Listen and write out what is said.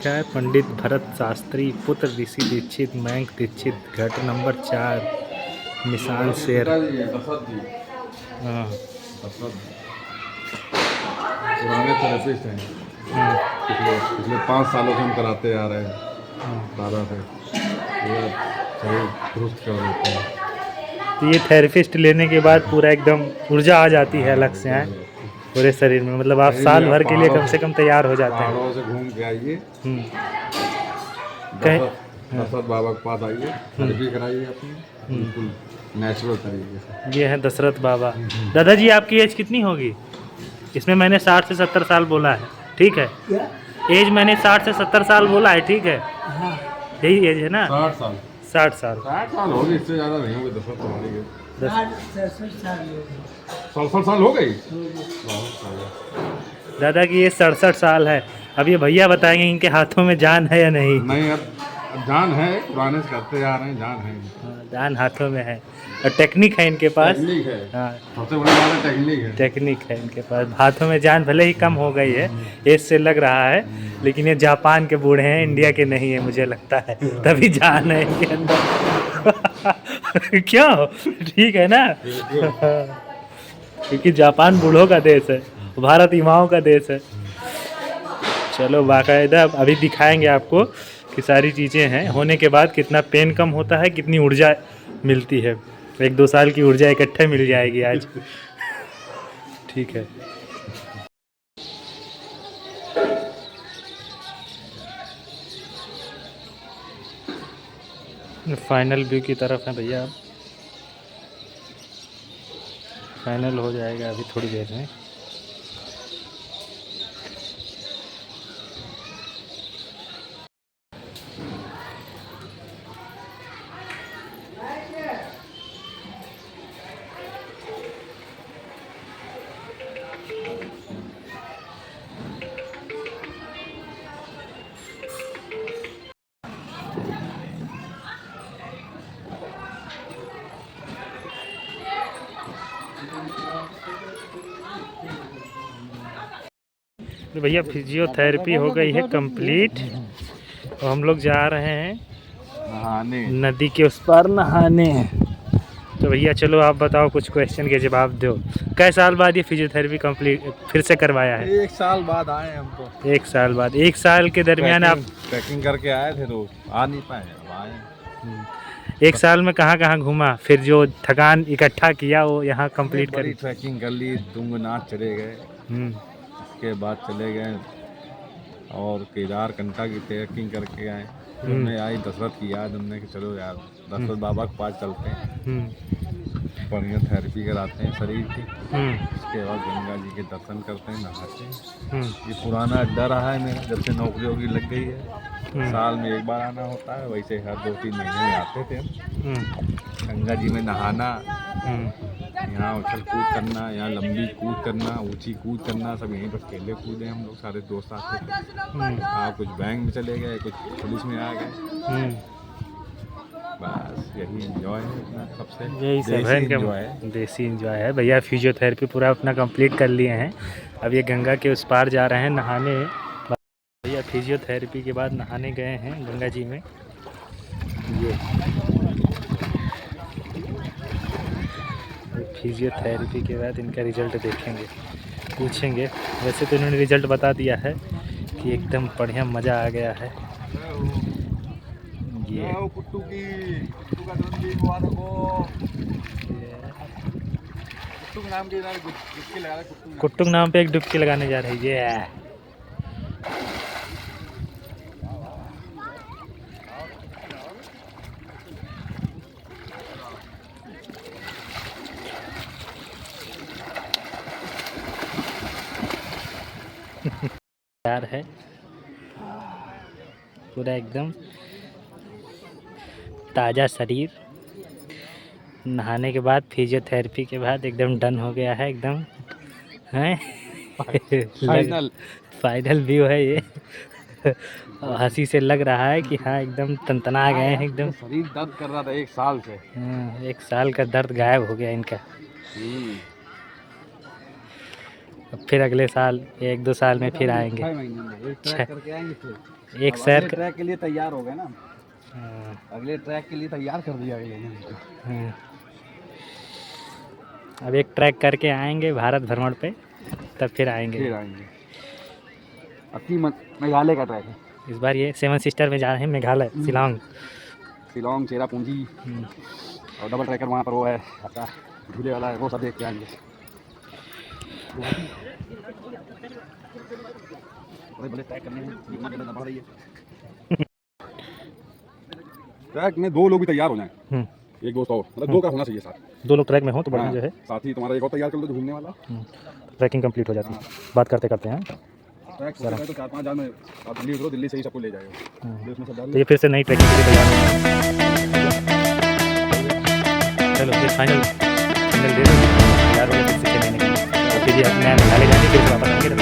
लिखा है पंडित भरत शास्त्री पुत्र ऋषि दीक्षित मयंक दीक्षित घट नंबर 4 निशान शेर। हाँ पुराने थेरेपिस्ट हैं। पिछले 5 सालों से हम कराते आ रहे हैं दादा से। पूरा शरीर दुरुस्त कर देते हैं। तो ये थेरेपिस्ट लेने के बाद पूरा एकदम ऊर्जा आ जाती है अलग से हैं पूरे शरीर में, मतलब आप साल भर के लिए कम से कम तैयार हो जाते हैं। पहाड़ों से घूम के आइए, कहीं दशरथ बाबा के पास आइए, थेरेपी कराइए अपनी बिल्कुल नेचुरल तरीके से। ये है दशरथ बाबा। दादाजी आपकी एज कितनी होगी? इसमें मैंने 60 से 70 साल बोला है, ठीक है? एज मैंने 60 से 70 साल बोला है, ठीक है? यही एज है ना? 60 साल 60 साल 60 साल हो गए, इससे ज़्यादा नहीं होगी। दशरथ तुम्हारी के 67 साल हो गई। दादा की ये 67 साल है। अब ये भैया बताएंगे इनके हाथों में जान है या नहीं। नहीं, अब जान है, पुराने से करते आ रहे हैं, जान है। जान हाथों में है और टेक्निक है इनके पास। टेक्निक है, हाँ सबसे बड़ी बात है टेक्निक है। टेक्निक है इनके पास। हाथों में जान भले ही कम हो गई है, एज से लग रहा है, लेकिन ये जापान के बूढ़े हैं, इंडिया के नहीं है मुझे लगता है, तभी जान है इनके अंदर। क्यों? ठीक है ना? क्योंकि जापान बूढ़ों का देश है, भारत युवाओं का देश है। चलो बाकायदा अभी दिखाएंगे आपको कि सारी चीज़ें हैं होने के बाद कितना पेन कम होता है, कितनी ऊर्जा मिलती है। 1-2 साल की ऊर्जा इकट्ठे मिल जाएगी आज। ठीक है। फाइनल व्यू की तरफ है भैया, फाइनल हो जाएगा अभी थोड़ी देर में। तो भैया फिजियोथेरेपी हो गई है कंप्लीट और हम लोग जा रहे हैं नहाने, नदी के उस पार नहाने। तो भैया चलो आप बताओ, कुछ क्वेश्चन के जवाब दो। कई साल बाद ये फिजियोथेरेपी कंप्लीट फिर से करवाया है? 1 साल बाद आए हम तो। 1 साल बाद। 1 साल के दरमियान आप ट्रैकिंग करके आए थे तो आ नहीं पाए, अब आए। 1 साल में कहाँ कहाँ घूमा, फिर जो थकान इकट्ठा किया वो यहाँ कंप्लीट कर? ट्रैकिंग कर ली, तुंगनाथ चले गए, उसके बाद चले गए और केदारकंठा की ट्रैकिंग करके आए। हमें आई दशरथ की याद, हमने कि चलो यार दशरथ बाबा के पास चलते हैं, बढ़िया थेरेपी कराते हैं शरीर की। उसके बाद गंगा जी के दर्शन करते हैं, नहाते हैं। ये पुराना अड्डा रहा है मेरा, जब से नौकरी वोकरी लग गई है। साल में 1 बार आना होता है, वैसे हर 2-3 महीने में आते थे हम। गंगा जी में नहाना, यहाँ उछल कूद करना, यहाँ लंबी कूद करना, ऊंची कूद करना, सब यहीं पर खेले कूदे हम लोग, सारे दोस्त आते थे। कुछ बैंक में चले गए, कुछ पुलिस में आ गए। बस यही एंजॉय है अपना, सबसे यही सब है इनका देसी एंजॉय है। भैया फिजियोथेरेपी पूरा अपना कंप्लीट कर लिए हैं, अब ये गंगा के उस पार जा रहे हैं नहाने। भैया फिजियोथेरेपी के बाद नहाने गए हैं गंगा जी में। ये फिजियोथेरेपी के बाद इनका रिजल्ट देखेंगे, पूछेंगे। वैसे तो इन्होंने रिजल्ट बता दिया है कि एकदम बढ़िया मज़ा आ गया है। ये कुट्टुक नाम पे एक डुबकी लगाने जा रही है। तैयार है पूरा एकदम ताज़ा शरीर, नहाने के बाद फिजियोथेरेपी के बाद एकदम डन हो गया है एकदम, हैं? फाइनल व्यू है ये। हंसी से लग रहा है कि हाँ एकदम तनतना गए हैं एकदम। शरीर दर्द कर रहा था 1 साल से। 1 साल का दर्द गायब हो गया इनका। अब फिर अगले साल 1-2 साल में फिर आएंगे। 6 महीने में एक ट्रैक करके आएंगे फिर। एक अब सैर अगले ट्रैक के लिए तैयार हो गए ना, हाँ, अगले ट्रैक के लिए तैयार कर दिया अगले ने। हाँ। अब एक ट्रैक करके आएंगे भारत भ्रमण पे, तब फिर आएंगे। फिर आएंगे। अब की मेघालय का ट्रैक है, इस बार ये 7 सिस्टर में जा रहे हैं, मेघालय, शिलांग। शिलोंग, चेरापूंजी और डबल ट्रैकर वहाँ पर वो है आपका झूले वाला है, वो सब देख के आएंगे। बड़े बड़े ट्रैक करने में दबा रही है। ट्रैक में 2 लोग भी तैयार हो जाएं, एक दोस्त और, मतलब 2 का होना चाहिए साथ। 2 लोग ट्रैक में हो तो बढ़िया हाँ, जो है साथ ही तुम्हारा एक और तैयार कर लो जो घूमने वाला। ट्रैकिंग कंप्लीट हो जाती है। बात करते करते हैं। ट्रैक होता है तो 4-5 हज़ार में आप दिल्ली उतरो, दिल्ली से ही सबको ले जाएगा। फिर उसमें सब डाल तो ये फिर से नई ट्रैकिंग के लिए तैयार हो। चलो ये फाइनल दे दो, तैयार हो गए फिर से 6 महीने के लिए। और फिर ये नया मेघालय जाएंगे, फिर वापस आएंगे, तब